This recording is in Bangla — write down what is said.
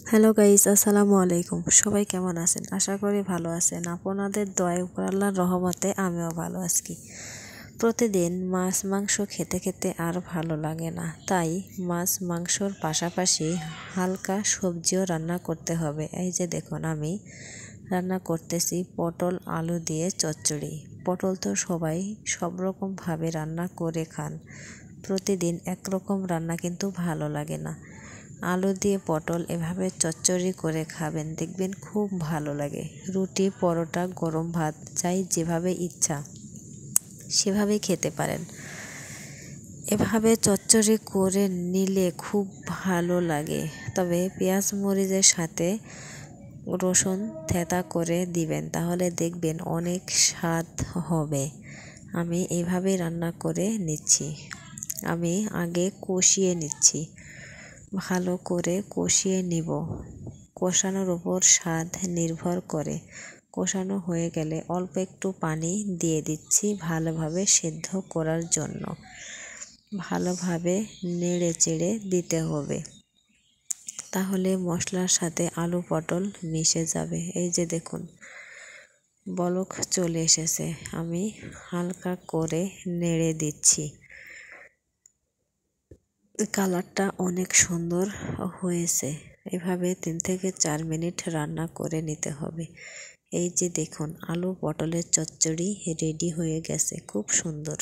হ্যালো গাইস, আসসালামু আলাইকুম। সবাই কেমন আছেন? আশা করি ভালো আছেন। আপনাদের দয়ায় উপর আল্লাহর রহমতে আমিও ভালো আছি। প্রতিদিন মাছ মাংস খেতে খেতে আর ভালো লাগে না, তাই মাছ মাংসর পাশাপাশি হালকা সবজিও রান্না করতে হবে। এই যে দেখুন, আমি রান্না করতেছি পটল আলু দিয়ে চচ্চড়ি। পটল তো সবাই সব রকমভাবে রান্না করে খান, প্রতিদিন একরকম রান্না কিন্তু ভালো লাগে না। আলু দিয়ে পটল এভাবে চচ্চড়ি করে খাবেন, দেখবেন খুব ভালো লাগে। রুটি পরোটা গরম ভাত চাই যেভাবে ইচ্ছা সেভাবেই খেতে পারেন। এভাবে চচ্চড়ি করে নিলে খুব ভালো লাগে, তবে পেঁয়াজ মরিচের সাথে রসুন থেঁতা করে দিবেন, তাহলে দেখবেন অনেক স্বাদ হবে। আমি এইভাবেই রান্না করে নিচ্ছি। আমি আগে কষিয়ে নিচ্ছি, ভালো করে কষিয়ে নিব। কষানোর উপর স্বাদ নির্ভর করে। কষানো হয়ে গেলে অল্প একটু পানি দিয়ে দিচ্ছি ভালোভাবে সেদ্ধ করার জন্য। ভালোভাবে নেড়ে চেড়ে দিতে হবে, তাহলে মশলার সাথে আলু পটল মিশে যাবে। এই যে দেখুন, বলক চলে এসেছে। আমি হালকা করে নেড়ে দিচ্ছি। কালারটা অনেক সুন্দর হয়েছে। এভাবে 3 থেকে 4 মিনিট রান্না করে নিতে হবে। এই যে দেখুন, আলু পটলের চচ্চড়ি রেডি হয়ে গেছে, খুব সুন্দর।